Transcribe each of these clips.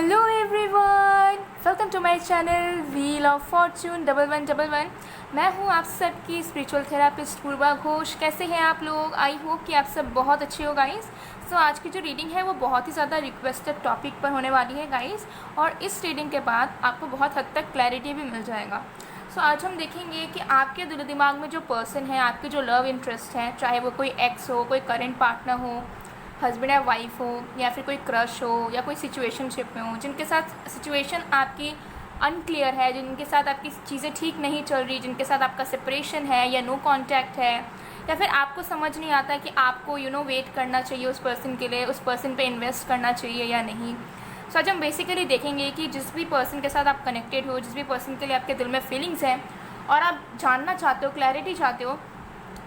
Hello everyone, welcome to my channel wheel of fortune 1111। मैं हूँ आप सबकी स्पिरिचुअल थेरापिस्ट पूर्वा घोष। कैसे हैं आप लोग? आई होप कि आप सब बहुत अच्छे हो गाइस। सो आज की जो रीडिंग है वो बहुत ही ज़्यादा रिक्वेस्टेड टॉपिक पर होने वाली है गाइस, और इस रीडिंग के बाद आपको बहुत हद तक क्लैरिटी भी मिल जाएगा। सो आज हम देखेंगे कि आपके दिल दिमाग में जो पर्सन है, आपके जो लव इंटरेस्ट हैं, चाहे वो कोई एक्स हो, कोई करेंट पार्टनर हो, हस्बैंड या वाइफ हो, या फिर कोई क्रश हो, या कोई सिचुएशनशिप में हो, जिनके साथ सिचुएशन आपकी अनक्लियर है, जिनके साथ आपकी चीज़ें ठीक नहीं चल रही, जिनके साथ आपका सेपरेशन है या नो कांटेक्ट है, या फिर आपको समझ नहीं आता कि आपको वेट करना चाहिए उस पर्सन के लिए, उस पर्सन पे इन्वेस्ट करना चाहिए या नहीं। सो आज हम बेसिकली देखेंगे कि जिस भी पर्सन के साथ आप कनेक्टेड हो, जिस भी पर्सन के लिए आपके दिल में फीलिंग्स हैं और आप जानना चाहते हो, क्लैरिटी चाहते हो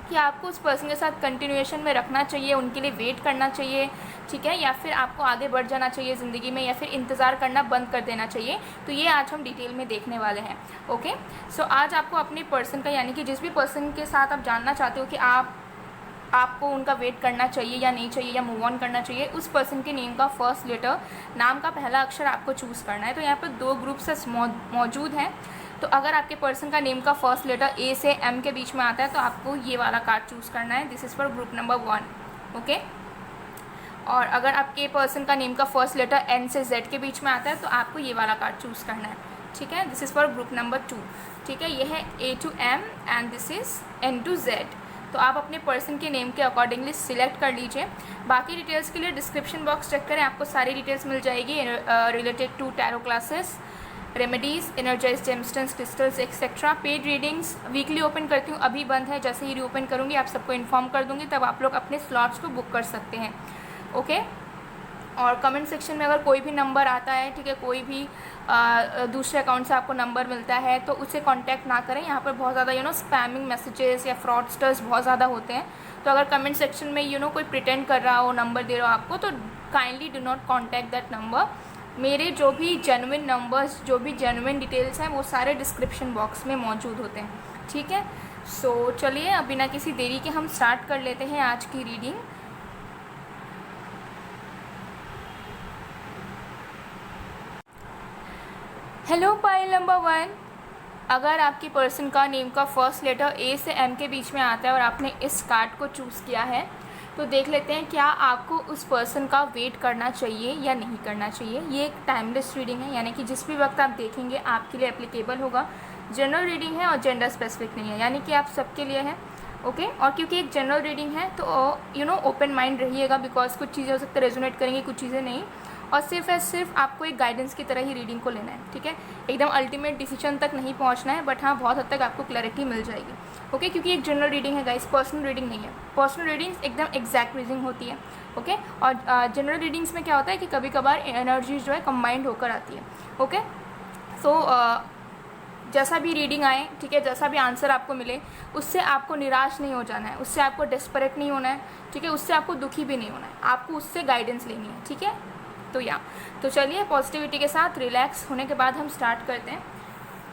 कि आपको उस पर्सन के साथ कंटिन्यूएशन में रखना चाहिए, उनके लिए वेट करना चाहिए, ठीक है, या फिर आपको आगे बढ़ जाना चाहिए ज़िंदगी में, या फिर इंतज़ार करना बंद कर देना चाहिए। तो ये आज हम डिटेल में देखने वाले हैं। ओके, सो आज आपको अपने पर्सन का, यानी कि जिस भी पर्सन के साथ आप जानना चाहते हो कि आपको उनका वेट करना चाहिए या नहीं चाहिए, या मूव ऑन करना चाहिए, उस पर्सन के नेम का फर्स्ट लेटर, नाम का पहला अक्षर आपको चूज़ करना है। तो यहाँ पर दो ग्रुप्स मौजूद हैं। तो अगर आपके पर्सन का नेम का फर्स्ट लेटर ए से एम के बीच में आता है तो आपको ये वाला कार्ड चूज़ करना है। This is for group number 1। Okay, और अगर आपके पर्सन का नेम का फर्स्ट लेटर एन से जेड के बीच में आता है तो आपको ये वाला कार्ड चूज़ करना है। ठीक है, this is for group number 2। ठीक है, ये है A to M and this is N to Z. तो आप अपने पर्सन के नेम के अकॉर्डिंगली सिलेक्ट कर लीजिए। बाकी डिटेल्स के लिए डिस्क्रिप्शन बॉक्स चेक करें, आपको सारी डिटेल्स मिल जाएगी related to tarot classes, remedies, energize gemstones, crystals etcetera. Paid readings weekly open करती हूँ, अभी बंद है, जैसे ही रीओपन करूँगी आप सबको इन्फॉर्म कर दूँगी, तब आप लोग अपने स्लॉट्स को बुक कर सकते हैं। ओके, और कमेंट सेक्शन में अगर कोई भी नंबर आता है, ठीक है, कोई भी दूसरे अकाउंट से आपको नंबर मिलता है तो उसे कांटेक्ट ना करें। यहाँ पर बहुत ज़्यादा स्पैमिंग मैसेजेस या फ्रॉडस्टर्स बहुत ज़्यादा होते हैं। तो अगर कमेंट सेक्शन में कोई प्रिटेंड कर रहा हो, नंबर दे रहा हो आपको, तो kindly do not contact that number. मेरे जो भी जेन्युइन नंबर्स, जो भी जेन्युइन डिटेल्स हैं, वो सारे डिस्क्रिप्शन बॉक्स में मौजूद होते हैं। ठीक है, सो चलिए अब बिना किसी देरी के हम स्टार्ट कर लेते हैं आज की रीडिंग। हेलो पाइल नंबर 1, अगर आपकी पर्सन का नेम का फर्स्ट लेटर ए से एम के बीच में आता है और आपने इस कार्ड को चूज़ किया है, तो देख लेते हैं क्या आपको उस पर्सन का वेट करना चाहिए या नहीं करना चाहिए। ये एक टाइमलेस रीडिंग है, यानी कि जिस भी वक्त आप देखेंगे आपके लिए एप्लीकेबल होगा। जनरल रीडिंग है और जेंडर स्पेसिफिक नहीं है, यानी कि आप सबके लिए है। ओके, और क्योंकि एक जनरल रीडिंग है तो ओपन माइंड रहिएगा, बिकॉज कुछ चीज़ें हो सकता है रेजोनेट करेंगी, कुछ चीज़ें नहीं, और सिर्फ आपको एक गाइडेंस की तरह ही रीडिंग को लेना है। ठीक है, एकदम अल्टीमेट डिसीजन तक नहीं पहुंचना है, बट हाँ बहुत हद तक आपको क्लैरिटी मिल जाएगी। ओके, क्योंकि एक जनरल रीडिंग है गाइस, पर्सनल रीडिंग नहीं है। पर्सनल रीडिंग्स एकदम एग्जैक्ट रीडिंग होती है। ओके, और जनरल रीडिंग्स में क्या होता है कि कभी कभार एनर्जीज जो है कंबाइंड होकर आती है। ओके, सो जैसा भी रीडिंग आए, ठीक है, जैसा भी आंसर आपको मिले, उससे आपको निराश नहीं हो जाना है, उससे आपको डेस्परेट नहीं होना है, ठीक है, उससे आपको दुखी भी नहीं होना है, आपको उससे गाइडेंस लेनी है। ठीक है, तो चलिए पॉजिटिविटी के साथ रिलैक्स होने के बाद हम स्टार्ट करते हैं।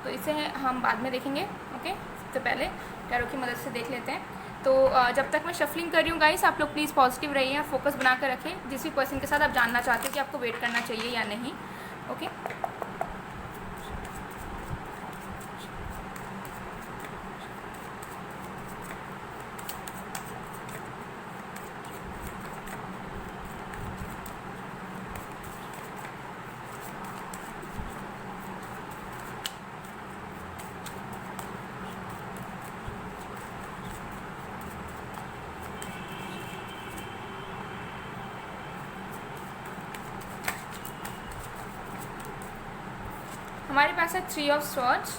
तो इसे हम बाद में देखेंगे। ओके, सबसे पहले टैरो की मदद से देख लेते हैं। तो जब तक मैं शफलिंग कर रही हूँ गाइस, आप लोग प्लीज़ पॉजिटिव रहिए, फोकस बना कर रखें जिस भी पर्सन के साथ आप जानना चाहते हैं कि आपको वेट करना चाहिए या नहीं। ओके, हमारे पास है 3 ऑफ स्वॉर्ड्स।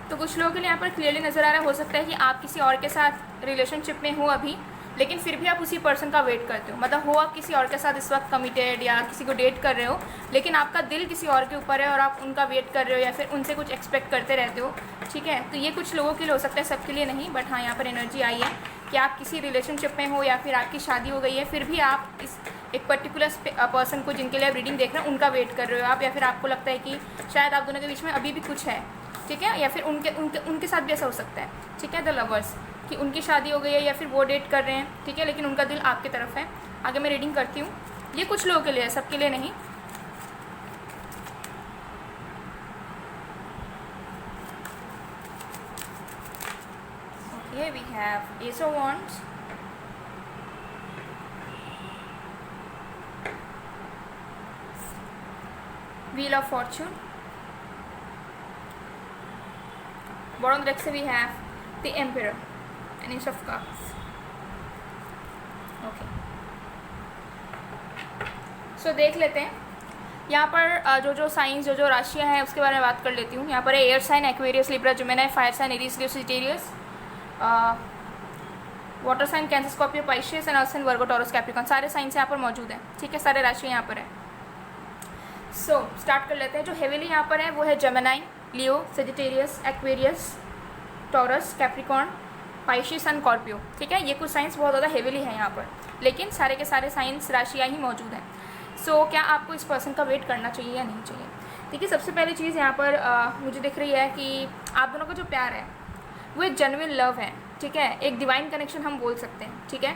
तो कुछ लोगों के लिए यहाँ पर क्लियरली नज़र आ रहा हो सकता है कि आप किसी और के साथ रिलेशनशिप में हो अभी, लेकिन फिर भी आप उसी पर्सन का वेट करते हो। मतलब हो आप किसी और के साथ इस वक्त कमिटेड या किसी को डेट कर रहे हो, लेकिन आपका दिल किसी और के ऊपर है और आप उनका वेट कर रहे हो या फिर उनसे कुछ एक्सपेक्ट करते रहते हो। ठीक है, तो ये कुछ लोगों के लिए हो सकता है, सबके लिए नहीं, बट हाँ यहाँ पर एनर्जी आई है कि आप किसी रिलेशनशिप में हो या फिर आपकी शादी हो गई है, फिर भी आप इस एक पर्टिकुलर पर्सन को, जिनके लिए आप रीडिंग देख रहे हैं, उनका वेट कर रहे हो आप, या फिर आपको लगता है कि शायद आप दोनों के बीच में अभी भी कुछ है। ठीक है, या फिर उनके साथ भी ऐसा हो सकता है। ठीक है, द लवर्स, कि उनकी शादी हो गई है या फिर वो डेट कर रहे हैं, ठीक है, लेकिन उनका दिल आपकी तरफ है, आगे मैं रीडिंग करती हूँ। ये कुछ लोगों के लिए है, सबके लिए नहीं। Okay, we have ace of wands, wheel of fortune, bottom deck से we have the emperor and ace of cups. Okay, so देख लेते हैं यहाँ पर जो साइंस जो राशियाँ हैं उसके बारे में बात कर लेती हूँ। यहाँ पर है air sign Aquarius, Libra, Gemini, fire sign Aries, Leo, Sagittarius, water sign Cancer, Scorpio, Pisces and earth sign Virgo, Taurus, Capricorn. सारे साइंस यहाँ पर मौजूद हैं, ठीक है, सारे राशियाँ यहाँ पर है। सो स्टार्ट कर लेते हैं। जो हेवीली यहाँ पर है वो है Gemini, Leo, Sagittarius, Aquarius, Taurus, Capricorn, Pisces and Scorpio, ठीक है। ये कुछ साइंस बहुत ज़्यादा हेवीली है यहाँ पर, लेकिन सारे के सारे साइंस राशियाँ ही मौजूद हैं। सो क्या आपको इस पर्सन का वेट करना चाहिए या नहीं चाहिए? देखिए, सबसे पहली चीज़ यहाँ पर मुझे दिख रही है कि आप दोनों का जो प्यार है वो एक जेन्युइन लव है, ठीक है, एक डिवाइन कनेक्शन हम बोल सकते हैं, ठीक है।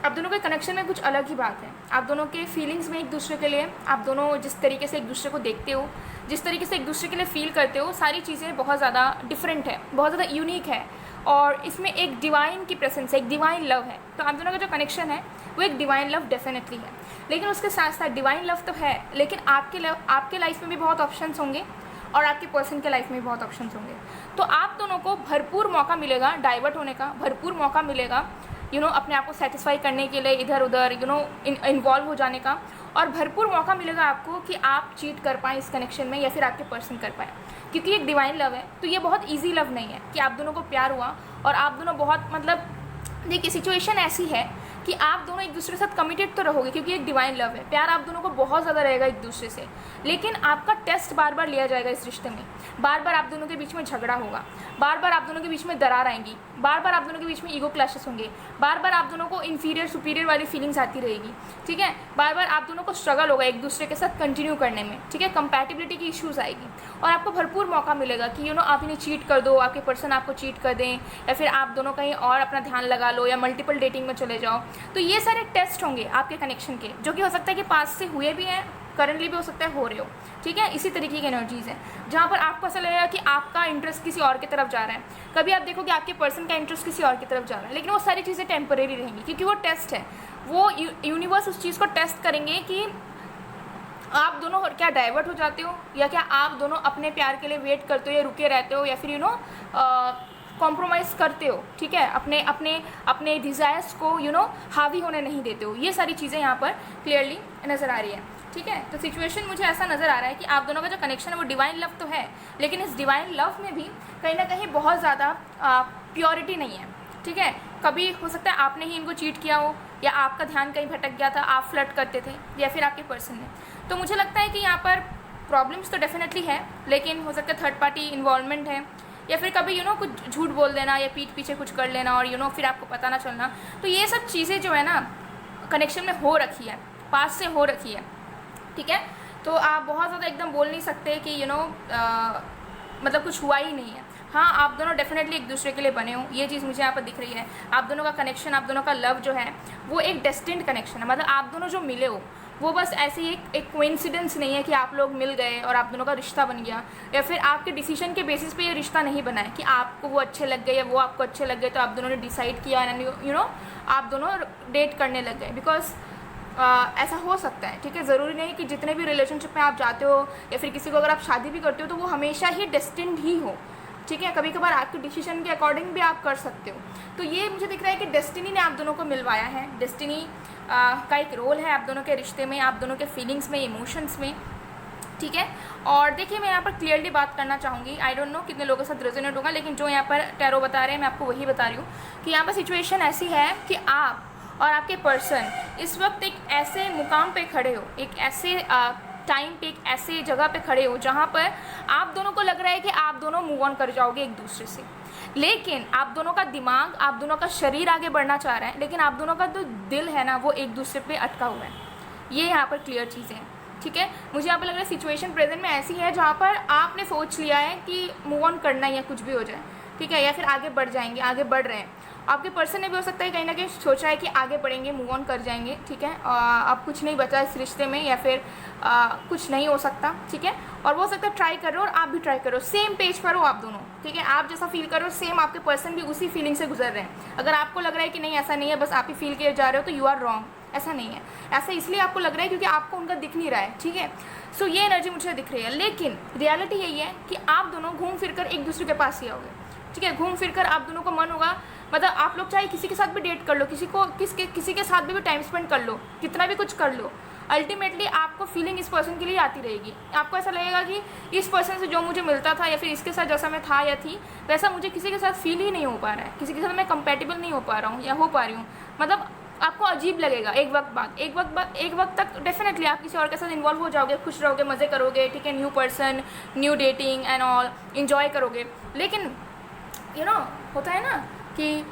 आप दोनों के कनेक्शन में कुछ अलग ही बात है। आप दोनों के फीलिंग्स में एक दूसरे के लिए, आप दोनों जिस तरीके से एक दूसरे को देखते हो, जिस तरीके से एक दूसरे के लिए फील करते हो, सारी चीज़ें बहुत ज़्यादा डिफरेंट है, बहुत ज़्यादा यूनिक है, और इसमें एक डिवाइन की प्रेजेंस है, एक डिवाइन लव है। तो आप दोनों का जो कनेक्शन है वो एक डिवाइन लव डेफिनेटली है। लेकिन उसके साथ साथ डिवाइन लव तो है, लेकिन आपके लाइफ में भी बहुत ऑप्शंस होंगे और आपके पर्सन के लाइफ में भी बहुत ऑप्शंस होंगे। तो आप दोनों को भरपूर मौका मिलेगा डाइवर्ट होने का, भरपूर मौका मिलेगा अपने आप को सेटिस्फाई करने के लिए इधर उधर इन्वॉल्व हो जाने का, और भरपूर मौका मिलेगा आपको कि आप चीट कर पाएँ इस कनेक्शन में या फिर आपके पर्सन कर पाए, क्योंकि एक डिवाइन लव है। तो ये बहुत ईजी लव नहीं है कि आप दोनों को प्यार हुआ और आप दोनों बहुत देखिए, सिचुएशन ऐसी है कि आप दोनों एक दूसरे के साथ कमिटेड तो रहोगे, क्योंकि एक डिवाइन लव है, प्यार आप दोनों को बहुत ज़्यादा रहेगा एक दूसरे से, लेकिन आपका टेस्ट बार बार लिया जाएगा इस रिश्ते में। बार बार आप दोनों के बीच में झगड़ा होगा, बार बार आप दोनों के बीच में दरार आएंगी, बार बार आप दोनों के बीच में ईगो क्लैशेस होंगे, बार बार आप दोनों को इन्फीरियर सुपीरियर वाली फीलिंग्स आती रहेगी, ठीक है। बार बार आप दोनों को स्ट्रगल होगा एक दूसरे के साथ कंटिन्यू करने में, ठीक है। कंपैटिबिलिटी की इश्यूज़ आएगी और आपको भरपूर मौका मिलेगा कि आप इन्हें चीट कर दो, आपके पर्सन आपको चीट कर दें, या फिर आप दोनों कहीं और अपना ध्यान लगा लो, या मल्टीपल डेटिंग में चले जाओ। तो ये सारे टेस्ट होंगे आपके कनेक्शन के, जो कि हो सकता है कि पास से हुए भी हैं, करंटली भी हो सकता है हो रहे हो, ठीक है। इसी तरीके की एनर्जीज़ हैं जहाँ पर आपको ऐसा लगेगा कि आपका इंटरेस्ट किसी और की तरफ जा रहा है। कभी आप देखो कि आपके पर्सन का इंटरेस्ट किसी और की तरफ जा रहा है, लेकिन वो सारी चीज़ें टेम्परेरी रहेंगी, क्योंकि वो टेस्ट है। वो यूनिवर्स उस चीज़ को टेस्ट करेंगे कि आप दोनों क्या डाइवर्ट हो जाते हो, या क्या आप दोनों अपने प्यार के लिए वेट करते हो या रुके रहते हो, या फिर कॉम्प्रोमाइज़ करते हो, ठीक है, अपने अपने अपने डिज़ायर्स को हावी होने नहीं देते हो। ये सारी चीज़ें यहाँ पर क्लियरली नज़र आ रही है, ठीक है। तो सिचुएशन मुझे ऐसा नज़र आ रहा है कि आप दोनों का जो कनेक्शन है वो डिवाइन लव तो है, लेकिन इस डिवाइन लव में भी कहीं ना कहीं बहुत ज़्यादा प्योरिटी नहीं है, ठीक है। कभी हो सकता है आपने ही इनको चीट किया हो, या आपका ध्यान कहीं भटक गया था, आप फ्लर्ट करते थे, या फिर आपके पर्सन ने। तो मुझे लगता है कि यहाँ पर प्रॉब्लम्स तो डेफिनेटली है, लेकिन हो सकता है थर्ड पार्टी इन्वॉल्वमेंट है, या फिर कभी कुछ झूठ बोल देना या पीठ पीछे कुछ कर लेना और फिर आपको पता ना चलना। तो ये सब चीज़ें जो है ना कनेक्शन में हो रखी है, पास से हो रखी है, ठीक है। तो आप बहुत ज़्यादा एकदम बोल नहीं सकते कि मतलब कुछ हुआ ही नहीं है। हाँ, आप दोनों डेफिनेटली एक दूसरे के लिए बने हो, ये चीज़ मुझे यहाँ पर दिख रही है। आप दोनों का कनेक्शन, आप दोनों का लव जो है वो एक डेस्टिन्ड कनेक्शन है, मतलब आप दोनों जो मिले हो वो बस ऐसे ही एक कोइंसिडेंस नहीं है कि आप लोग मिल गए और आप दोनों का रिश्ता बन गया, या फिर आपके डिसीजन के बेसिस पे ये रिश्ता नहीं बना है कि आपको वो अच्छे लग गए या वो आपको अच्छे लग गए, तो आप दोनों ने डिसाइड किया एंड आप दोनों डेट करने लग गए। बिकॉज ऐसा हो सकता है, ठीक है। ज़रूरी नहीं कि जितने भी रिलेशनशिप में आप जाते हो या फिर किसी को अगर आप शादी भी करते हो तो वो हमेशा ही डेस्टिन्ड ही हो, ठीक है। कभी कभार आपके डिसीजन के अकॉर्डिंग भी आप कर सकते हो। तो ये मुझे दिख रहा है कि डेस्टिनी ने आप दोनों को मिलवाया है, डेस्टिनी का एक रोल है आप दोनों के रिश्ते में, आप दोनों के फीलिंग्स में, इमोशंस में, ठीक है। और देखिए, मैं यहाँ पर क्लियरली बात करना चाहूँगी, आई डोंट नो कितने लोगों के साथ रेजोनेट होगा, लेकिन जो यहाँ पर टैरो बता रहे हैं मैं आपको वही बता रही हूँ कि यहाँ पर सिचुएशन ऐसी है कि आप और आपके पर्सन इस वक्त एक ऐसे मुकाम पे खड़े हो, एक ऐसे टाइम पे, एक ऐसे जगह पे खड़े हो जहाँ पर आप दोनों को लग रहा है कि आप दोनों मूव ऑन कर जाओगे एक दूसरे से, लेकिन आप दोनों का दिमाग, आप दोनों का शरीर आगे बढ़ना चाह रहा है, लेकिन आप दोनों का जो दिल है ना वो एक दूसरे पे अटका हुआ है। ये यहाँ पर क्लियर चीज़ें हैं, ठीक है। मुझे यहाँ पर लग रहा है सिचुएशन प्रेजेंट में ऐसी है जहाँ पर आपने सोच लिया है कि मूव ऑन करना है या कुछ भी हो जाए, ठीक है, या फिर आगे बढ़ जाएंगे, आगे बढ़ रहे हैं। आपके पर्सन ने भी हो सकता है कहीं ना कहीं सोचा है कि आगे बढ़ेंगे, मूव ऑन कर जाएंगे, ठीक है, अब कुछ नहीं बचा इस रिश्ते में, या फिर कुछ नहीं हो सकता, ठीक है। और वो हो सकता है ट्राई कर रहे हो और आप भी ट्राई करो, सेम पेज पर हो आप दोनों, ठीक है। आप जैसा फील कर रहे हो सेम आपके पर्सन भी उसी फीलिंग से गुजर रहे हैं। अगर आपको लग रहा है कि नहीं ऐसा नहीं है, बस आप ही फील किए जा रहे हो, तो यू आर रॉन्ग, ऐसा नहीं है। ऐसा इसलिए आपको लग रहा है क्योंकि आपको उनका दिख नहीं रहा है, ठीक है। सो ये एनर्जी मुझे दिख रही है, लेकिन रियलिटी यही है कि आप दोनों घूम फिर कर एक दूसरे के पास ही आओगे, ठीक है। घूम फिर कर आप दोनों को मन होगा, मतलब आप लोग चाहे किसी के साथ भी डेट कर लो, किसी के साथ भी टाइम स्पेंड कर लो, कितना भी कुछ कर लो, अल्टीमेटली आपको फीलिंग इस पर्सन के लिए आती रहेगी। आपको ऐसा लगेगा कि इस पर्सन से जो मुझे मिलता था, या फिर इसके साथ जैसा मैं था या थी, वैसा मुझे किसी के साथ फील ही नहीं हो पा रहा है, किसी के साथ मैं कंपेटेबल नहीं हो पा रहा हूँ या हो पा रही हूँ। मतलब आपको अजीब लगेगा एक वक्त तक डेफिनेटली आप किसी और के साथ इन्वॉल्व हो जाओगे, खुश रहोगे, मज़े करोगे, ठीक है, new person, new dating and all, enjoy करोगे। लेकिन होता है ना कि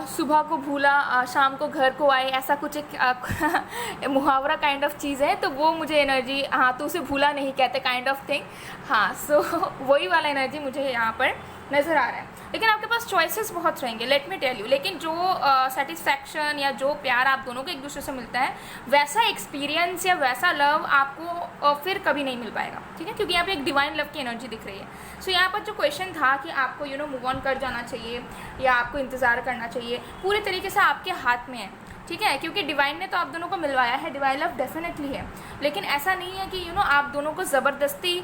सुबह को भूला शाम को घर को आए, ऐसा कुछ एक मुहावरा काइंड ऑफ चीज़ है, तो वो मुझे एनर्जी, हाँ, तो उसे भूला नहीं कहते काइंड ऑफ थिंग, हाँ। सो वही वाला एनर्जी मुझे यहाँ पर नज़र आ रहा है। लेकिन आपके पास चॉइसेस बहुत रहेंगे, लेट मी टेल यू। लेकिन जो सेटिस्फैक्शन या जो प्यार आप दोनों को एक दूसरे से मिलता है, वैसा एक्सपीरियंस या वैसा लव आपको फिर कभी नहीं मिल पाएगा, ठीक है, क्योंकि यहाँ पे एक डिवाइन लव की एनर्जी दिख रही है। सो यहाँ पर जो क्वेश्चन था कि आपको मूव ऑन कर जाना चाहिए या आपको इंतज़ार करना चाहिए, पूरे तरीके से आपके हाथ में है, ठीक है, क्योंकि डिवाइन ने तो आप दोनों को मिलवाया है, डिवाइन लव डेफिनेटली है। लेकिन ऐसा नहीं है कि आप दोनों को ज़बरदस्ती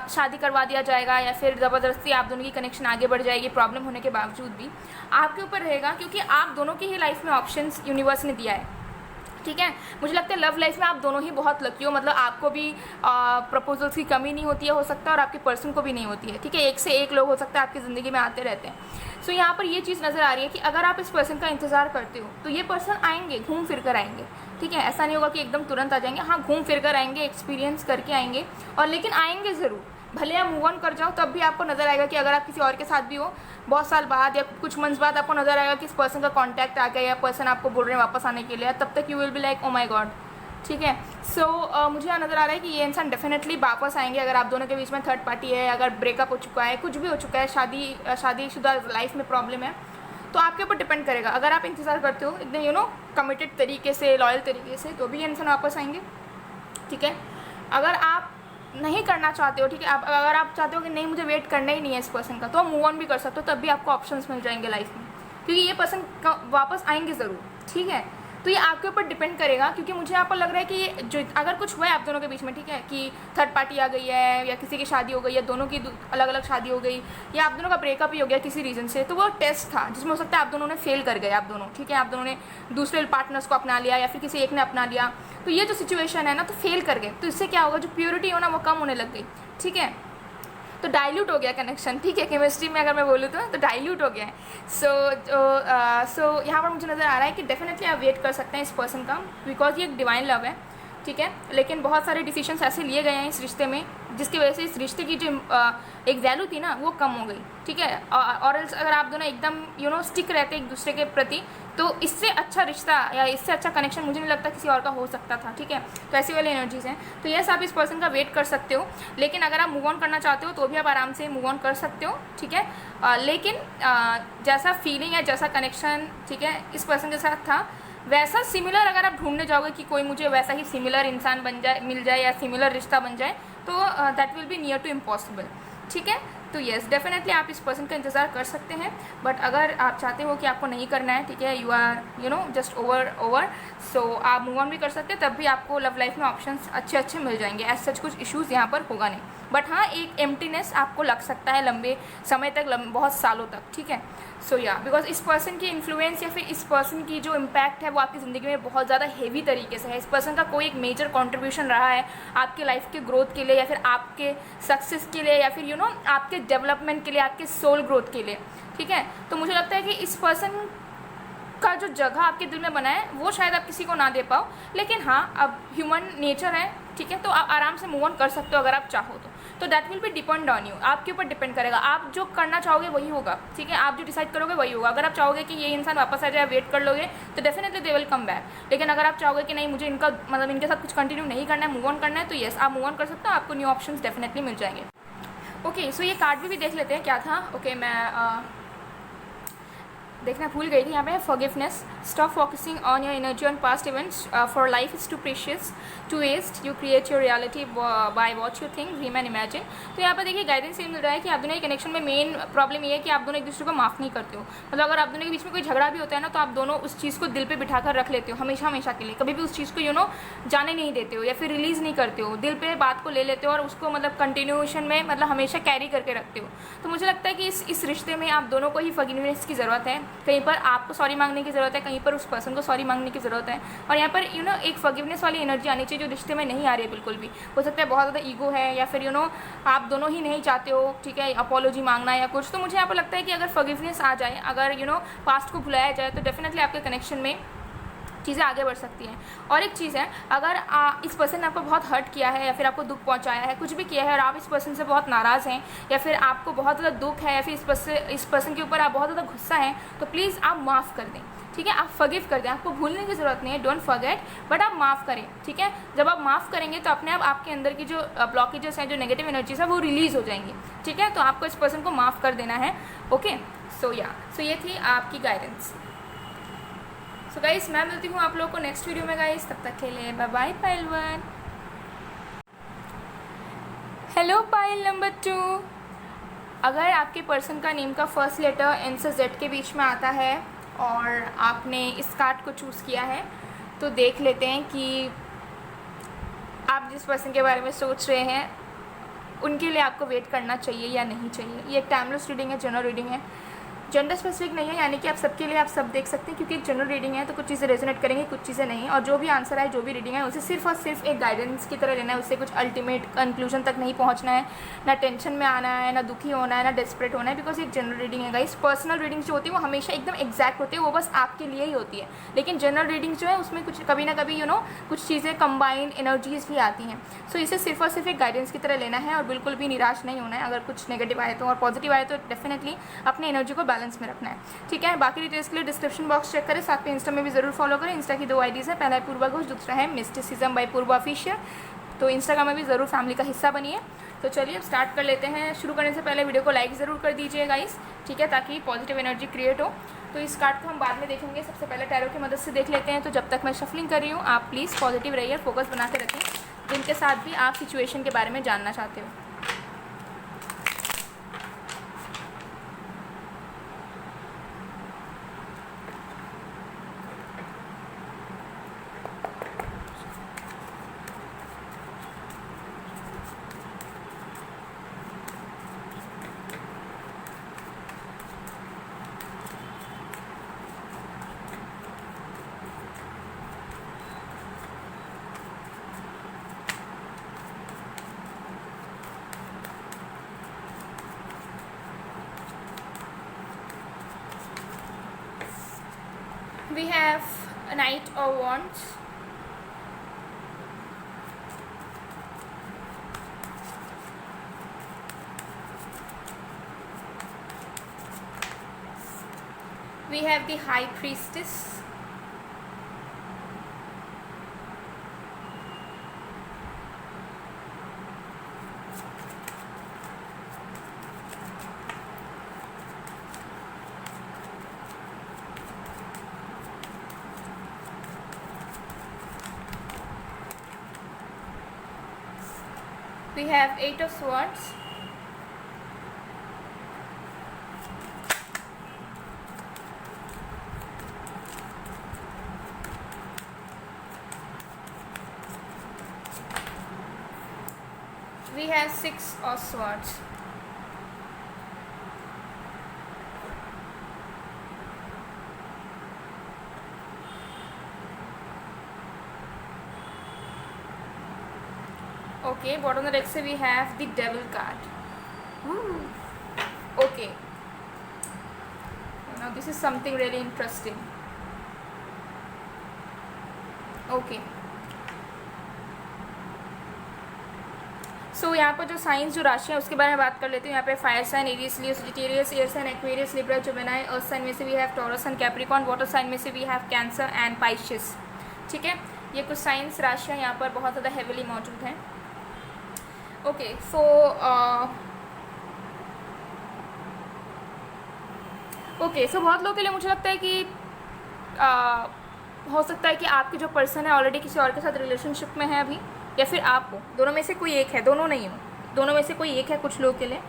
शादी करवा दिया जाएगा, या फिर ज़बरदस्ती आप दोनों की कनेक्शन आगे बढ़ जाएगी प्रॉब्लम होने के बावजूद भी। आपके ऊपर रहेगा, क्योंकि आप दोनों की ही लाइफ में ऑप्शंस यूनिवर्स ने दिया है, ठीक है। मुझे लगता है लव लाइफ में आप दोनों ही बहुत लकी हो, मतलब आपको भी प्रपोजल्स की कमी नहीं होती है, हो सकता है, और आपके पर्सन को भी नहीं होती है, ठीक है। एक से एक लोग हो सकता है आपकी ज़िंदगी में आते रहते हैं। सो यहाँ पर ये चीज़ नज़र आ रही है कि अगर आप इस पर्सन का इंतज़ार करते हो तो ये पर्सन आएंगे, घूम फिर कर आएंगे, ठीक है। ऐसा नहीं होगा कि एकदम तुरंत आ जाएंगे, हाँ, घूम फिर कर आएंगे, एक्सपीरियंस करके आएंगे, और लेकिन आएंगे ज़रूर। भले आप मूव ऑन कर जाओ, तब भी आपको नज़र आएगा कि अगर आप किसी और के साथ भी हो, बहुत साल बाद या कुछ मंथ्स बाद आपको नज़र आएगा कि इस पर्सन का कॉन्टैक्ट आ गया, या पर्सन आपको बोल रहे हैं वापस आने के लिए, तब तक you will be like oh my God, ठीक है। सो मुझे यहाँ नज़र आ रहा है कि ये इंसान डेफिनेटली वापस आएंगे। अगर आप दोनों के बीच में थर्ड पार्टी है, अगर ब्रेकअप हो चुका है, कुछ भी हो चुका है, शादीशुदा लाइफ में प्रॉब्लम है, तो आपके ऊपर डिपेंड करेगा। अगर आप इंतज़ार करते हो एकदम कमिटेड तरीके से, लॉयल तरीके से, तो भी ये इंसान वापस आएंगे, ठीक है। अगर आप नहीं करना चाहते हो, ठीक है, अगर आप चाहते हो कि नहीं मुझे वेट करना ही नहीं है इस पर्सन का, तो आप मूव ऑन भी कर सकते हो, तब भी आपको ऑप्शंस मिल जाएंगे लाइफ में, क्योंकि ये पर्सन वापस आएंगे ज़रूर, ठीक है। तो ये आपके ऊपर डिपेंड करेगा, क्योंकि मुझे यहाँ पर लग रहा है कि ये जो अगर कुछ हुआ है आप दोनों के बीच में, ठीक है, कि थर्ड पार्टी आ गई है, या किसी की शादी हो गई, या दोनों की अलग अलग शादी हो गई, या आप दोनों का ब्रेकअप ही हो गया किसी रीज़न से, तो वो टेस्ट था जिसमें हो सकता है आप दोनों ने फेल कर गए, आप दोनों, ठीक है, आप दोनों ने दूसरे पार्टनर्स को अपना लिया, या फिर किसी एक ने अपना लिया, तो ये जो सिचुएशन है ना, तो फेल कर गए, तो इससे क्या होगा, जो प्योरिटी हो ना वो कम होने लग गई, ठीक है। तो डाइल्यूट हो गया कनेक्शन, ठीक है, केमिस्ट्री में अगर मैं बोलूँ तो डाइल्यूट हो गया है। सो यहाँ पर मुझे नज़र आ रहा है कि डेफिनेटली आप वेट कर सकते हैं इस पर्सन का, बिकॉज ये एक डिवाइन लव है, ठीक है। लेकिन बहुत सारे डिसीजंस ऐसे लिए गए हैं इस रिश्ते में, जिसकी वजह से इस रिश्ते की जो एक वैल्यू थी ना वो कम हो गई, ठीक है। और अगर आप दोनों एकदम स्टिक रहते एक दूसरे के प्रति, तो इससे अच्छा रिश्ता या इससे अच्छा कनेक्शन मुझे नहीं लगता किसी और का हो सकता था, ठीक है। तो ऐसी वाली एनर्जीज़ हैं, तो यस आप इस पर्सन का वेट कर सकते हो, लेकिन अगर आप मूव ऑन करना चाहते हो तो भी आप आराम से मूव ऑन कर सकते हो, ठीक है। लेकिन जैसा फीलिंग है, जैसा कनेक्शन, ठीक है, इस पर्सन के साथ था, वैसा सिमिलर अगर आप ढूंढने जाओगे कि कोई मुझे वैसा ही सिमिलर इंसान मिल जाए या सिमिलर रिश्ता बन जाए, तो that will be near to impossible, ठीक है। तो येस डेफिनेटली आप इस पर्सन का इंतज़ार कर सकते हैं, बट अगर आप चाहते हो कि आपको नहीं करना है, ठीक है, यू आर जस्ट ओवर, सो आप मूव ऑन भी कर सकते हैं, तब भी आपको लव लाइफ में ऑप्शंस अच्छे मिल जाएंगे। एज सच कुछ इश्यूज़ यहाँ पर होगा नहीं, बट हाँ एक एम्प्टीनेस आपको लग सकता है लंबे समय तक, बहुत सालों तक, ठीक है। सो या बिकॉज इस पर्सन की इन्फ्लुएंस या फिर इस पर्सन की जो इम्पैक्ट है वो आपकी ज़िंदगी में बहुत ज़्यादा हेवी तरीके से है। इस पर्सन का कोई एक मेजर कंट्रीब्यूशन रहा है आपके लाइफ के ग्रोथ के लिए, या फिर आपके सक्सेस के लिए, या फिर आपके डेवलपमेंट के लिए, आपके सोल ग्रोथ के लिए, ठीक है। तो मुझे लगता है कि इस पर्सन का जो जगह आपके दिल में बना है वो शायद आप किसी को ना दे पाओ, लेकिन हाँ अब ह्यूमन नेचर है, ठीक है, तो आप आराम से मूव ऑन कर सकते हो अगर आप चाहो तो that will B depend on you, आपके ऊपर डिपेंड करेगा, आप जो करना चाहोगे वही होगा, ठीक है, आप जो डिसाइड करोगे वही होगा। अगर आप चाहोगे कि ये इंसान वापस आ जाए, वेट कर लोगे, तो definitely they will come back, लेकिन अगर आप चाहोगे कि नहीं मुझे इनके साथ कुछ कंटिन्यू नहीं करना है, मूव ऑन करना है, तो येस आप मूव ऑन कर सकते हो, आपको न्यू ऑप्शंस डेफिनेटली मिल जाएंगे। ओके, सो ये कार्ड भी देख लेते हैं क्या था। ओके, मैं देखना भूल गई थी। यहाँ पे forgiveness, stop focusing on your energy on past events, for life is too precious to waste, you create your reality by what you think dream and imagine. तो यहाँ पर देखिए गाइडेंस ये मिल रहा है कि आप दोनों के कनेक्शन में मेन प्रॉब्लम ये है कि आप दोनों एक दूसरे को माफ़ नहीं करते हो। मतलब अगर आप दोनों के बीच में कोई झगड़ा भी होता है ना, तो आप दोनों उस चीज़ को दिल पर बिठा कर रख लेते हो हमेशा हमेशा के लिए, कभी भी उस चीज़ को जाने नहीं देते हो या फिर रिलीज़ नहीं करते हो, दिल पे बात को ले लेते हो और उसको मतलब कंटिन्यूएशन में मतलब हमेशा कैरी करके रखते हो। तो मुझे लगता है कि इस रिश्ते में आप दोनों को ही फॉरगिवनेस की ज़रूरत है। कहीं पर आपको सॉरी मांगने की ज़रूरत है, कहीं पर उस पर्सन को सॉरी मांगने की ज़रूरत है। और यहाँ पर एक फॉरगिवनेस वाली एनर्जी आनी चाहिए जो रिश्ते में नहीं आ रही है बिल्कुल भी। हो सकता है बहुत ज़्यादा ईगो है या फिर आप दोनों ही नहीं चाहते हो, ठीक है, अपॉलोजी मांगना या कुछ। तो मुझे यहाँ पर लगता है कि अगर फॉरगिवनेस आ जाए, अगर पास्ट को भुलाया जाए, तो डेफिनेटली आपके कनेक्शन में चीज़ें आगे बढ़ सकती हैं। और एक चीज़ है, अगर इस पर्सन ने आपको बहुत हर्ट किया है या फिर आपको दुख पहुंचाया है, कुछ भी किया है और आप इस पर्सन से बहुत नाराज़ हैं या फिर आपको बहुत ज़्यादा दुख है या फिर इस पर्सन के ऊपर आप बहुत ज़्यादा गुस्सा हैं, तो प्लीज़ आप माफ़ कर दें, ठीक है। आप फॉरगिव कर दें, आपको भूलने की ज़रूरत नहीं है, डोंट फॉरगेट, बट आप माफ़ करें, ठीक है। जब आप माफ़ करेंगे तो अपने आप आपके अंदर की जो ब्लॉकेजेस हैं, जो नेगेटिव एनर्जीज है, वो रिलीज़ हो जाएंगी, ठीक है। तो आपको इस पर्सन को माफ़ कर देना है। ओके, सो ये थी आपकी गाइडेंस। सो गाइस, मैं मिलती हूँ आप लोगों को नेक्स्ट वीडियो में गाइस, तब तक के लिए bye bye pile 1। Hello pile number 2, अगर आपके पर्सन का नेम का फर्स्ट लेटर एन से जेड के बीच में आता है और आपने इस कार्ड को चूज़ किया है, तो देख लेते हैं कि आप जिस पर्सन के बारे में सोच रहे हैं उनके लिए आपको वेट करना चाहिए या नहीं चाहिए। ये एक टाइमलेस रीडिंग है, जनरल रीडिंग है, जेंडर स्पेसिफिक नहीं है, यानी कि आप सबके लिए आप सब देख सकते हैं, क्योंकि एक जनरल रीडिंग है तो कुछ चीज़ें रेजोनेट करेंगी, कुछ चीज़ें नहीं। और जो भी आंसर है, जो भी रीडिंग है, उसे सिर्फ और सिर्फ एक गाइडेंस की तरह लेना है, उससे कुछ अल्टीमेट कंक्लूजन तक नहीं पहुंचना है, ना टेंशन में आना है, ना दुखी होना है, ना डेस्परेट होना है, बिकॉज एक जनरल रीडिंग है गाइस। पर्सनल रीडिंग्स जो होती है वो हमेशा एकदम एग्जैक्ट होती है, वो बस आपके लिए ही होती है। लेकिन जनरल रीडिंग्स जो है उसमें कुछ कभी ना कभी कुछ चीज़ें कंबाइंड एनर्जीज भी आती हैं। सो इसे सिर्फ और सिर्फ एक गाइडेंस की तरह लेना है और बिल्कुल भी निराश नहीं होना है। अगर कुछ नेगेटिव आए तो और पॉजिटिव आए तो डेफिनेटली अपनी एनर्जी को बैलेंस में रखना है, ठीक है। बाकी डिटेल्स के लिए डिस्क्रिप्शन बॉक्स चेक करें, साथ में इंस्टा में भी जरूर फॉलो करें। इंस्टा की 2 आईडीज़ है, पहला है पूर्वा घोष, दूसरा है मिस्टिसिज्म बाय पूर्वा ऑफिशियल। तो इंस्टाग्राम में भी ज़रूर फैमिली का हिस्सा बनिए। तो चलिए अब स्टार्ट कर लेते हैं। शुरू करने से पहले वीडियो को लाइक ज़रूर कर दीजिए गाइस, ठीक है, ताकि पॉजिटिव एनर्जी क्रिएट हो। तो इस कार्ड को हम बाद में देखेंगे, सबसे पहले टैरो की मदद से देख लेते हैं। तो जब तक मैं शफलिंग कर रही हूँ, आप प्लीज़ पॉजिटिव रहिए, फोकस बना के रखें जिनके साथ भी आप सिचुएशन के बारे में जानना चाहते हो। We have a Knight of Wands, we have the High Priestess, we have 8 of Swords, we have 6 of Swords. Okay, bottom of the deck se we have the Devil card. Ooh. Okay, now this is something really interesting. Okay, सो यहाँ पर जो science, जो राशि है उसके बारे में बात कर लेते हैं। यहाँ पे fire sign Aries, Leo, Sagittarius, air sign Aquarius, Libra, Gemini. Earth sign में से we have Taurus and Capricorn. Water sign में से we have Cancer and Pisces, ठीक है। ये कुछ साइंस राशियाँ यहाँ पर बहुत ज़्यादा हेविली मौजूद हैं। ओके, सो ओके, सो बहुत लोगों के लिए मुझे लगता है कि आ, हो सकता है कि आपके जो पर्सन है ऑलरेडी किसी और के साथ रिलेशनशिप में है अभी, या फिर आप हो, दोनों में से कोई एक है, दोनों नहीं हो, दोनों में से कोई एक है कुछ लोगों के लिए।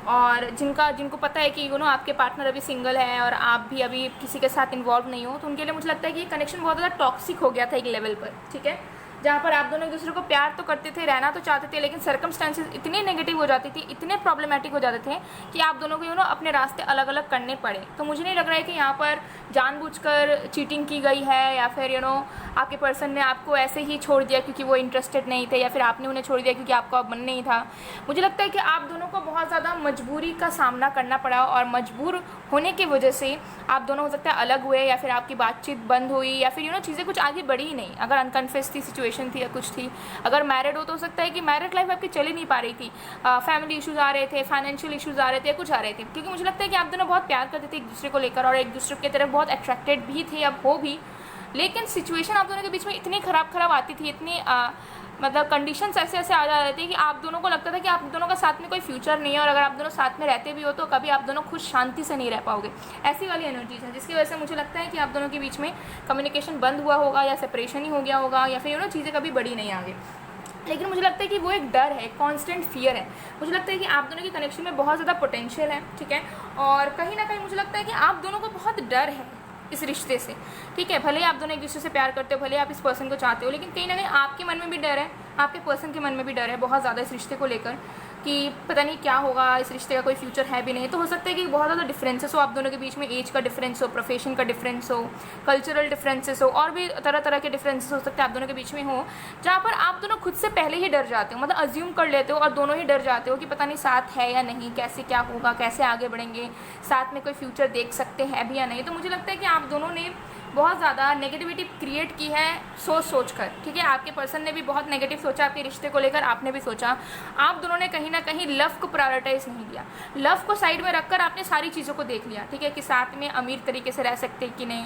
और जिनको पता है कि आपके पार्टनर अभी सिंगल है और आप भी अभी किसी के साथ इन्वॉल्व नहीं हो, तो उनके लिए मुझे लगता है कि ये कनेक्शन बहुत ज़्यादा टॉक्सिक हो गया था एक लेवल पर, ठीक है, जहाँ पर आप दोनों एक दूसरे को प्यार तो करते थे, रहना तो चाहते थे, लेकिन सर्कमस्टेंसेस इतने नेगेटिव हो जाती थी, इतने प्रॉब्लमेटिक हो जाते थे कि आप दोनों को अपने रास्ते अलग अलग करने पड़े। तो मुझे नहीं लग रहा है कि यहाँ पर जानबूझकर चीटिंग की गई है, या फिर आपके पर्सन ने आपको ऐसे ही छोड़ दिया क्योंकि वो इंटरेस्टेड नहीं थे, या फिर आपने उन्हें छोड़ दिया क्योंकि आपका मन नहीं था। मुझे लगता है कि आप दोनों को बहुत ज़्यादा मजबूरी का सामना करना पड़ा, और मजबूर होने की वजह से आप दोनों हो सकता है अलग हुए, या फिर आपकी बातचीत बंद हुई, या फिर चीज़ें कुछ आगे बढ़ी ही नहीं। अगर अनकन्फेस थी सिचुएशन थी या कुछ थी, अगर मैरिड हो तो सकता है कि मैरिड लाइफ आपकी चल ही नहीं पा रही थी, फैमिली इश्यूज़ आ रहे थे, फाइनेंशियल इश्यूज़ आ रहे थे, कुछ आ रहे थे, क्योंकि मुझे लगता है कि आप दोनों बहुत प्यार करते थे एक दूसरे को लेकर, और एक दूसरे की तरफ बहुत अट्रैक्टेड भी थे, अब हो भी। लेकिन सिचुएशन आप दोनों के बीच में इतनी ख़राब आती थी, इतनी मतलब कंडीशंस ऐसे ऐसे आ जा रहे थे कि आप दोनों को लगता था कि आप दोनों का साथ में कोई फ्यूचर नहीं है, और अगर आप दोनों साथ में रहते भी हो तो कभी आप दोनों खुश शांति से नहीं रह पाओगे। ऐसी वाली एनर्जीज हैं, जिसकी वजह से मुझे लगता है कि आप दोनों के बीच में कम्युनिकेशन बंद हुआ होगा, या सेपरेशन ही हो गया होगा, या फिर चीज़ें कभी बढ़ी नहीं आगे। लेकिन मुझे लगता है कि वो एक डर है, कॉन्स्टेंट फियर है। मुझे लगता है कि आप दोनों के कनेक्शन में बहुत ज़्यादा पोटेंशियल है, ठीक है, और कहीं ना कहीं मुझे लगता है कि आप दोनों को बहुत डर है इस रिश्ते से, ठीक है। भले ही आप दोनों एक दूसरे से प्यार करते हो, भले आप इस पर्सन को चाहते हो, लेकिन कहीं ना कहीं आपके मन में भी डर है, आपके पर्सन के मन में भी डर है बहुत ज़्यादा इस रिश्ते को लेकर, कि पता नहीं क्या होगा, इस रिश्ते का कोई फ्यूचर है भी नहीं। तो हो सकता है कि बहुत ज़्यादा डिफरेंसेस हो आप दोनों के बीच में, एज का डिफरेंस हो, प्रोफेशन का डिफरेंस हो, कल्चरल डिफरेंसेस हो, और भी तरह तरह के डिफरेंसेस हो सकते हैं आप दोनों के बीच में हो, जहाँ पर आप दोनों खुद से पहले ही डर जाते हो, मतलब अज्यूम कर लेते हो और दोनों ही डर जाते हो कि पता नहीं साथ है या नहीं, कैसे क्या होगा, कैसे आगे बढ़ेंगे, साथ में कोई फ्यूचर देख सकते हैं भी या नहीं। तो मुझे लगता है कि आप दोनों ने बहुत ज़्यादा नेगेटिविटी क्रिएट की है सोच कर, ठीक है। आपके पर्सन ने भी बहुत नेगेटिव सोचा आपके रिश्ते को लेकर, आपने भी सोचा। आप दोनों ने कहीं ना कहीं लव को प्रायोरिटाइज नहीं किया, लव को साइड में रखकर आपने सारी चीज़ों को देख लिया, ठीक है, कि साथ में अमीर तरीके से रह सकते कि नहीं,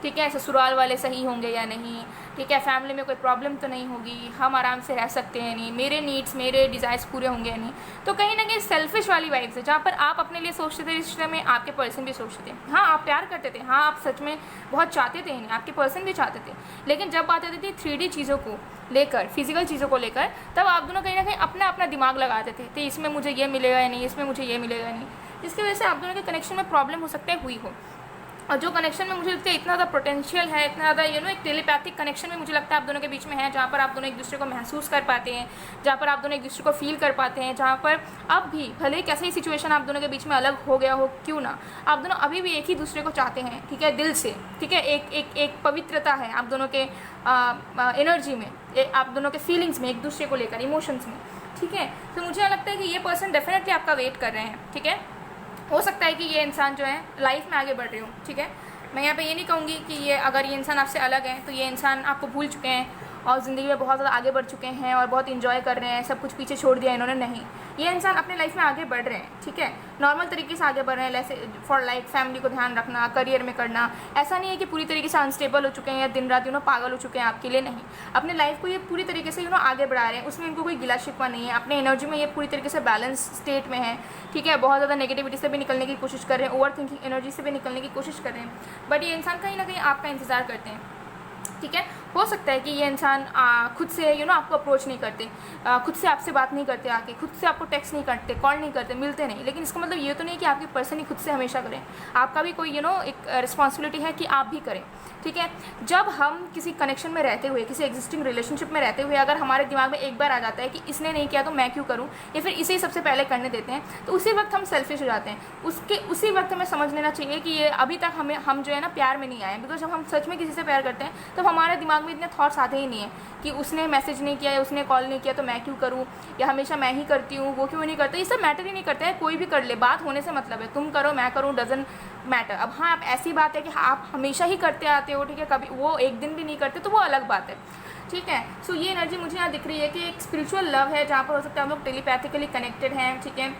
ठीक है, ससुराल वाले सही होंगे या नहीं, ठीक है, फैमिली में कोई प्रॉब्लम तो नहीं होगी, हम आराम से रह सकते हैं नहीं, मेरे नीड्स मेरे डिज़ायर्स पूरे होंगे या नहीं। तो कहीं ना कहीं सेल्फिश वाली वाइब्स है, जहाँ पर आप अपने लिए सोचते थे रिश्ते में, आपके पर्सन भी सोचते थे। हाँ, आप प्यार करते थे, हाँ आप सच में बहुत चाहते थे, नहीं आपके पर्सन भी चाहते थे, लेकिन जब बात आती थी 3D चीज़ों को लेकर, फिजिकल चीज़ों को लेकर, तब आप दोनों कहीं ना कहीं अपना अपना दिमाग लगाते थे, तो इसमें मुझे ये मिलेगा या नहीं, इसमें मुझे ये मिलेगा या नहीं, जिसकी वजह से आप दोनों के कनेक्शन में प्रॉब्लम हो सकता है हुई हो। और जो कनेक्शन में मुझे लगता है इतना ज़्यादा पोटेंशियल है, इतना ज़्यादा एक टेलीपैथिक कनेक्शन में मुझे लगता है आप दोनों के बीच में है, जहाँ पर आप दोनों एक दूसरे को महसूस कर पाते हैं, जहाँ पर आप दोनों एक दूसरे को फील कर पाते हैं, जहाँ पर अब भी भले ही कैसे ही सिचुएशन आप दोनों के बीच में अलग हो गया हो क्यों ना, आप दोनों अभी भी एक ही दूसरे को चाहते हैं, ठीक है, दिल से, ठीक है, एक पवित्रता है आप दोनों के एनर्जी में, आप दोनों के फीलिंग्स में, एक दूसरे को लेकर, इमोशंस में, ठीक है। तो मुझे लगता है कि ये पर्सन डेफिनेटली आपका वेट कर रहे हैं, ठीक है। हो सकता है कि ये इंसान जो है लाइफ में आगे बढ़ रहे हो, ठीक है। मैं यहाँ पे ये नहीं कहूँगी कि ये अगर ये इंसान आपसे अलग है तो ये इंसान आपको भूल चुके हैं और ज़िंदगी में बहुत ज़्यादा आगे बढ़ चुके हैं और बहुत इंजॉय कर रहे हैं, सब कुछ पीछे छोड़ दिया इन्होंने, नहीं, ये इंसान अपने लाइफ में आगे बढ़ रहे हैं, ठीक है, नॉर्मल तरीके से आगे बढ़ रहे हैं, जैसे फॉर लाइक फैमिली को ध्यान रखना, करियर में करना। ऐसा नहीं है कि पूरी तरीके से अनस्टेबल हो चुके हैं या दिन रात पागल हो चुके हैं आपके लिए, नहीं, अपने लाइफ को ये पूरी तरीके से आगे बढ़ा रहे हैं, उसमें इनको कोई गिला शिकवा नहीं है, अपने एनर्जी में ये पूरी तरीके से बैलेंस स्टेट में है, ठीक है, बहुत ज़्यादा नेगेटिविटी से भी निकलने की कोशिश कर रहे हैं, ओवर थिंकिंग एनर्जी से भी निकलने की कोशिश कर रहे हैं, बट ये इंसान कहीं ना कहीं आपका इंतज़ार करते हैं, ठीक है। हो सकता है कि ये इंसान खुद से आपको अप्रोच नहीं करते, खुद से आपसे बात नहीं करते आके, खुद से आपको टेक्स्ट नहीं करते, कॉल नहीं करते, मिलते नहीं, लेकिन इसका मतलब ये तो नहीं कि आपके पर्सन ही खुद से हमेशा करें, आपका भी कोई एक रिस्पॉन्सिबिलिटी है कि आप भी करें, ठीक है। जब हम किसी कनेक्शन में रहते हुए, किसी एग्जिस्टिंग रिलेशनशिप में रहते हुए अगर हमारे दिमाग में एक बार आ जाता है कि इसने नहीं किया तो मैं क्यों करूँ, या फिर इसे सबसे पहले करने देते हैं, तो उसी वक्त हम सेल्फिश हो जाते हैं। उसी वक्त हमें समझ लेना चाहिए कि ये अभी तक हम जो है ना प्यार में नहीं आए, बिकॉज जब हम सच में किसी से प्यार करते हैं तब हमारे दिमाग में इतने थॉट्स आते ही नहीं है कि उसने मैसेज नहीं किया या उसने कॉल नहीं किया तो मैं क्यों करूँ, या हमेशा मैं ही करती हूँ वो क्यों नहीं करता, ये सब मैटर ही नहीं करता है, कोई भी कर ले, बात होने से मतलब है, तुम करो मैं करूँ डजन मैटर। अब हाँ, आप ऐसी बात है कि आप हमेशा ही करते आते हो, ठीक है, कभी वो एक दिन भी नहीं करते तो वो अलग बात है, ठीक है। सो ये एनर्जी मुझे यहाँ दिख रही है कि एक स्पिरिचुअल लव है, जहाँ पर हो सकता है हम लोग टेलीपैथिकली कनेक्टेड हैं, ठीक है।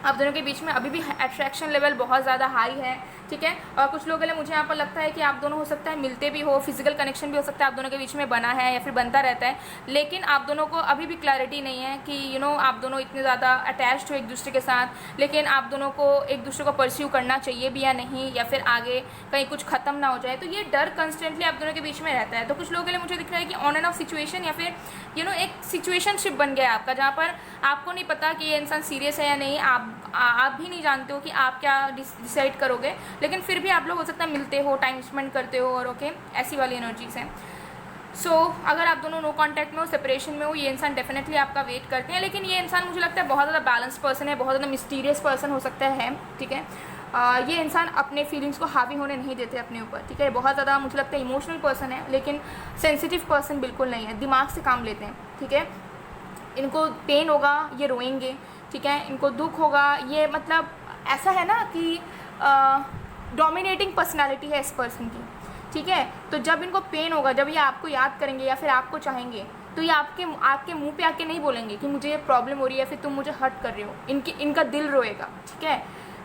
आप दोनों के बीच में अभी भी अट्रैक्शन लेवल बहुत ज़्यादा हाई है, ठीक है। और कुछ लोगों के लिए मुझे यहाँ पर लगता है कि आप दोनों हो सकता है मिलते भी हो, फिजिकल कनेक्शन भी हो सकता है आप दोनों के बीच में बना है या फिर बनता रहता है, लेकिन आप दोनों को अभी भी क्लैरिटी नहीं है कि आप दोनों इतने ज़्यादा अटैच्ड हो एक दूसरे के साथ, लेकिन आप दोनों को एक दूसरे को परस्यू करना चाहिए भी या नहीं, या फिर आगे कहीं कुछ ख़त्म ना हो जाए। तो ये डर कंस्टेंटली आप दोनों के बीच में रहता है। तो कुछ लोगों के लिए मुझे दिख रहा है कि ऑन एंड ऑफ सिचुएशन या फिर एक सिचुएशनशिप बन गया है आपका, जहाँ पर आपको नहीं पता कि ये इंसान सीरियस है या नहीं, आप भी नहीं जानते हो कि आप क्या डिसाइड करोगे, लेकिन फिर भी आप लोग हो सकता है मिलते हो, टाइम स्पेंड करते हो, और ओके ऐसी वाली एनर्जीज हैं। सो अगर आप दोनों नो कांटेक्ट में हो, सेपरेशन में हो, ये इंसान डेफिनेटली आपका वेट करते हैं, लेकिन ये इंसान मुझे लगता है बहुत ज़्यादा बैलेंस पर्सन है, बहुत ज़्यादा मिस्टीरियस पर्सन हो सकता है, ठीक है। ये इंसान अपने फीलिंग्स को हावी होने नहीं देते अपने ऊपर, ठीक है। बहुत ज़्यादा मुझे लगता है इमोशनल पर्सन है, लेकिन सेंसिटिव पर्सन बिल्कुल नहीं है, दिमाग से काम लेते हैं, ठीक है। इनको पेन होगा ये रोएंगे, ठीक है। इनको दुख होगा ये, मतलब ऐसा है ना कि डोमिनेटिंग पर्सनालिटी है इस पर्सन की, ठीक है। तो जब इनको पेन होगा, जब ये आपको याद करेंगे या फिर आपको चाहेंगे, तो ये आपके मुंह पे आके नहीं बोलेंगे कि मुझे ये प्रॉब्लम हो रही है, फिर तुम मुझे हर्ट कर रहे हो। इनका दिल रोएगा, ठीक है।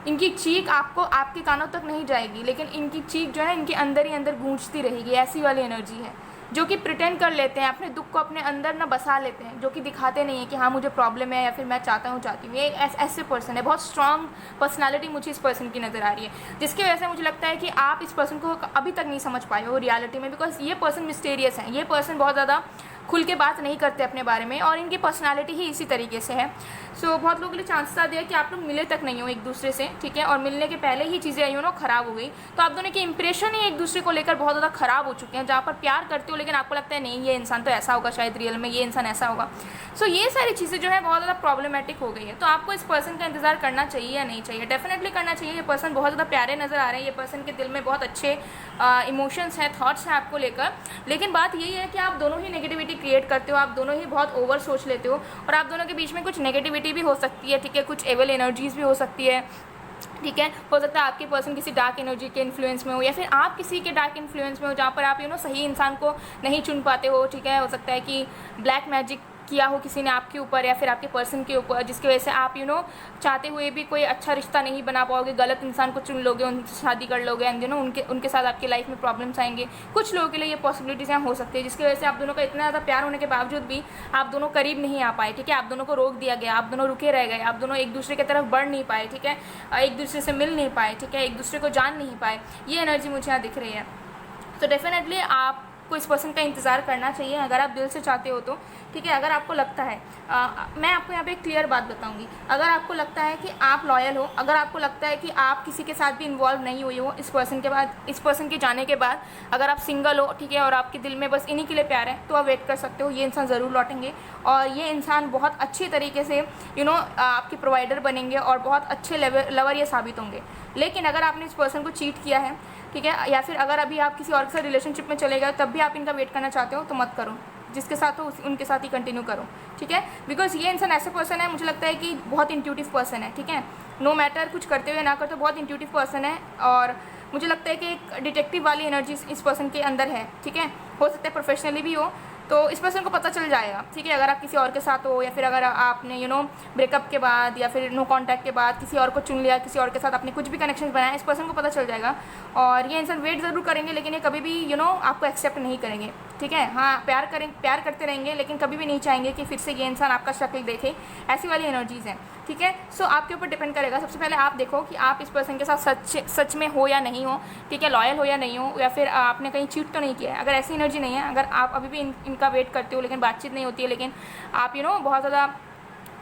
इनकी चीख आपके कानों तक नहीं जाएगी, लेकिन इनकी चीख जो है इनके अंदर ही अंदर गूंजती रहेगी। ऐसी वाली एनर्जी है, जो कि प्रिटेंड कर लेते हैं, अपने दुख को अपने अंदर ना बसा लेते हैं, जो कि दिखाते नहीं है कि हाँ मुझे प्रॉब्लम है या फिर मैं चाहता हूँ चाहती हूँ। ये ऐसे पर्सन है, बहुत स्ट्रांग पर्सनालिटी मुझे इस पर्सन की नज़र आ रही है, जिसकी वजह से मुझे लगता है कि आप इस पर्सन को अभी तक नहीं समझ पाए हो रियलिटी में, बिकॉज ये पर्सन मिस्टीरियस है। ये पर्सन बहुत ज़्यादा खुल के बात नहीं करते अपने बारे में, और इनकी पर्सनालिटी ही इसी तरीके से है। सो बहुत लोगों के लिए चांसेस आ दिया कि आप लोग मिले तक नहीं हो एक दूसरे से, ठीक है, और मिलने के पहले ही चीज़ें ख़राब हो गई। तो आप दोनों के इंप्रेशन ही एक दूसरे को लेकर बहुत ज़्यादा ख़राब हो चुके हैं, जहाँ पर प्यार करते हो लेकिन आपको लगता है नहीं ये इंसान तो ऐसा होगा, शायद रियल में ये इंसान ऐसा होगा। सो ये सारी चीज़ें जो है बहुत ज़्यादा प्रॉब्लमेटिक हो गई है। तो आपको इस पर्सन का इंतजार करना चाहिए या नहीं चाहिए? डेफिनेटली करना चाहिए। ये पर्सन बहुत ज़्यादा प्यारे नज़र आ रहे हैं, ये पर्सन के दिल में बहुत अच्छे इमोशंस हैं, थॉट्स हैं आपको लेकर, लेकिन बात यही है कि आप दोनों ही नेगेटिविटी क्रिएट करते हो, आप दोनों ही बहुत ओवर सोच लेते हो, और आप दोनों के बीच में कुछ नेगेटिविटी भी हो सकती है, ठीक है, कुछ एविल एनर्जीज भी हो सकती है, ठीक है। हो सकता है आपके पर्सन किसी डार्क एनर्जी के इन्फ्लुएंस में हो, या फिर आप किसी के डार्क इन्फ्लुएंस में हो, जहाँ पर आप सही इंसान को नहीं चुन पाते हो, ठीक है। हो सकता है कि ब्लैक मैजिक किया हो किसी ने आपके ऊपर या फिर आपके पर्सन के ऊपर, जिसकी वजह से आप चाहते हुए भी कोई अच्छा रिश्ता नहीं बना पाओगे, गलत इंसान को चुन लोगे, उनसे शादी कर लोगे, एंड उनके साथ आपकी लाइफ में प्रॉब्लम्स आएंगे। कुछ लोगों के लिए ये पॉसिबिलिटीज़ यहाँ हो सकती है, जिसकी वजह से आप दोनों का इतना ज़्यादा प्यार होने के बावजूद भी आप दोनों करीब नहीं आ पाए, ठीक है। आप दोनों को रोक दिया गया, आप दोनों रुके रह गए, आप दोनों एक दूसरे की तरफ बढ़ नहीं पाए, ठीक है, एक दूसरे से मिल नहीं पाए, ठीक है, एक दूसरे को जान नहीं पाए। ये एनर्जी मुझे यहाँ दिख रही है। तो डेफिनेटली आपको इस पर्सन का इंतज़ार करना चाहिए अगर आप दिल से चाहते हो तो, ठीक है। अगर आपको लगता है मैं आपको यहाँ पे एक क्लियर बात बताऊंगी, अगर आपको लगता है कि आप लॉयल हो, अगर आपको लगता है कि आप किसी के साथ भी इन्वॉल्व नहीं हुए हो इस पर्सन के बाद, इस पर्सन के जाने के बाद, अगर आप सिंगल हो, ठीक है, और आपके दिल में बस इन्हीं के लिए प्यार है, तो आप वेट कर सकते हो। ये इंसान ज़रूर लौटेंगे, और ये इंसान बहुत अच्छी तरीके से आपके प्रोवाइडर बनेंगे और बहुत अच्छे लवर ये साबित होंगे। लेकिन अगर आपने इस पर्सन को चीट किया है, ठीक है, या फिर अगर अभी आप किसी और के साथ रिलेशनशिप में चले गए तब भी आप इनका वेट करना चाहते हो, तो मत करो। जिसके साथ हो उनके साथ ही कंटिन्यू करो, ठीक है। बिकॉज ये इंसान ऐसे पर्सन है, मुझे लगता है कि बहुत इंट्यूटिव पर्सन है, ठीक है। नो मैटर कुछ करते हुए ना करते बहुत इंट्यूटिव पर्सन है, और मुझे लगता है कि एक डिटेक्टिव वाली एनर्जी इस पर्सन के अंदर है, ठीक है। हो सकता है प्रोफेशनली भी हो, तो इस पर्सन को पता चल जाएगा, ठीक है। अगर आप किसी और के साथ हो, या फिर अगर आपने ब्रेकअप के बाद या फिर नो कांटेक्ट के बाद किसी और को चुन लिया, किसी और के साथ आपने कुछ भी कनेक्शन बनाया, इस पर्सन को पता चल जाएगा। और ये इंसान वेट ज़रूर करेंगे, लेकिन ये कभी भी आपको एक्सेप्ट नहीं करेंगे, ठीक है। हाँ, प्यार करते रहेंगे, लेकिन कभी भी नहीं चाहेंगे कि फिर से ये इंसान आपका शक्ल देखे। ऐसी वाली एनर्जीज़ हैं, ठीक है। सो आपके ऊपर डिपेंड करेगा। सबसे पहले आप देखो कि आप इस पर्सन के साथ सच में हो या नहीं हो, ठीक है, लॉयल हो या नहीं हो, या फिर आपने कहीं चीट तो नहीं किया है। अगर ऐसी एनर्जी नहीं है, अगर आप अभी भी इनका वेट करते हो लेकिन बातचीत नहीं होती है, लेकिन आप बहुत ज़्यादा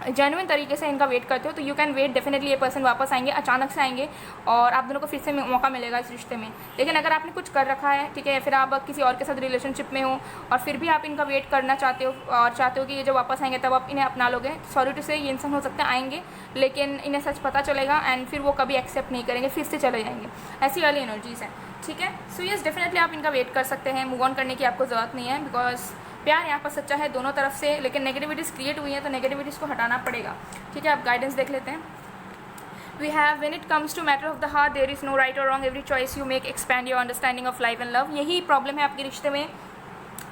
जेन्युइन तरीके से इनका वेट करते हो, तो यू कैन वेट। डेफिनेटली ये पर्सन वापस आएंगे, अचानक से आएंगे, और आप दोनों को फिर से मौका मिलेगा इस रिश्ते में। लेकिन अगर आपने कुछ कर रखा है, ठीक है, फिर आप किसी और के साथ रिलेशनशिप में हो और फिर भी आप इनका वेट करना चाहते हो और चाहते हो कि ये जब वापस आएंगे तब आप इन्हें अपना लोगे, सॉरी टू से ये इंसान हो सकता है आएंगे, लेकिन इन्हें सच पता चलेगा एंड फिर वो कभी एक्सेप्ट नहीं करेंगे, फिर से चले जाएंगे। ऐसी वाली एनर्जीज़ हैं, ठीक है। सो यस, डेफिनेटली आप इनका वेट कर सकते हैं। मूव ऑन करने की आपको ज़रूरत नहीं है, बिकॉज प्यार यहाँ पर सच्चा है दोनों तरफ से, लेकिन नेगेटिविटीज़ क्रिएट हुई हैं तो नेगेटिविटीज़ को हटाना पड़ेगा, ठीक है। आप गाइडेंस देख लेते हैं। We have when it comes to matter of the heart there is no right or wrong, every choice you make expand your understanding of life and love. यही प्रॉब्लम है आपके रिश्ते में,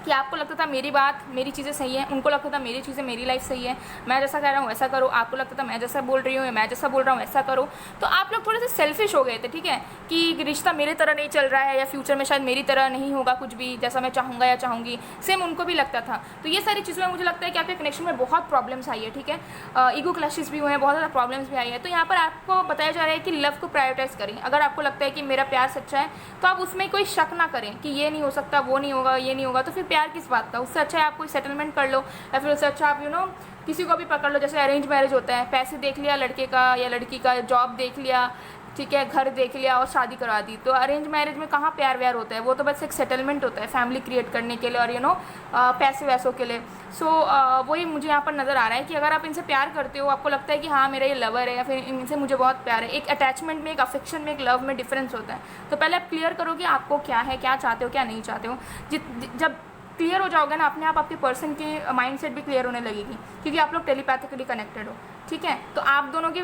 कि आपको लगता था मेरी बात, मेरी चीज़ें सही है, उनको लगता था मेरी चीज़ें, मेरी लाइफ सही है, मैं जैसा कह रहा हूँ वैसा करो, आपको लगता था मैं जैसा बोल रही हूँ, मैं जैसा बोल रहा हूँ ऐसा करो। तो आप लोग थोड़े से सेल्फिश हो गए थे, ठीक है, कि रिश्ता मेरे तरह नहीं चल रहा है या फ्यूचर में शायद मेरी तरह नहीं होगा कुछ भी, जैसा मैं चाहूँगा या चाहूँगी सेम उनको भी लगता था। तो ये सारी चीज़ों में मुझे लगता है कि आपके कनेक्शन में बहुत प्रॉब्लम्स आई है, ठीक है, ईगो क्लैशेस भी हुए हैं, बहुत ज़्यादा प्रॉब्लम्स भी आई है। तो यहाँ पर आपको बताया जा रहा है कि लव को प्रायोरिटाइज करें। अगर आपको लगता है कि मेरा प्यार सच्चा है तो आप उसमें कोई शक ना करें कि ये नहीं हो सकता, वो नहीं होगा, ये नहीं होगा, तो फिर प्यार किस बात का। उससे अच्छा है आप कोई सेटलमेंट कर लो, या फिर उससे अच्छा आप किसी को भी पकड़ लो। जैसे अरेंज मैरिज होता है, पैसे देख लिया लड़के का या लड़की का, जॉब देख लिया, ठीक है, घर देख लिया और शादी करवा दी। तो अरेंज मैरिज में कहाँ प्यार व्यार होता है, वो तो बस एक सेटलमेंट होता है फैमिली क्रिएट करने के लिए और पैसे वैसों के लिए। सो वही मुझे यहाँ पर नज़र आ रहा है कि अगर आप इनसे प्यार करते हो, आपको लगता है कि हाँ मेरा ये लवर है या फिर इनसे मुझे बहुत प्यार है, एक अटैचमेंट में, एक अफेक्शन में, एक लव में डिफरेंस होता है। तो पहले आप क्लियर करो कि आपको क्या है, क्या चाहते हो, क्या नहीं चाहते हो। जब क्लियर हो जाओगे ना, अपने आप आपके पर्सन की माइंडसेट भी क्लियर होने लगेगी, क्योंकि आप लोग टेलीपैथिकली कनेक्टेड हो, ठीक है। तो आप दोनों के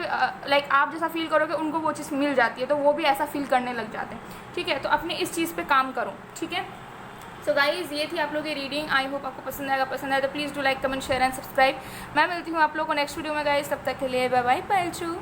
लाइक आप जैसा फील करोगे उनको वो चीज़ मिल जाती है, तो वो भी ऐसा फील करने लग जाते हैं, ठीक है। तो अपने इस चीज़ पे काम करो, ठीक है। सो गाइज़, ये थी आप लोगों की रीडिंग। आई होप आपको पसंद आएगा। पसंद आए तो please do like, comment, share and subscribe. मैं मिलती हूँ आप लोगों को नेक्स्ट वीडियो में गाइज़, तब तक के लिए बाय बाय, पायलचू।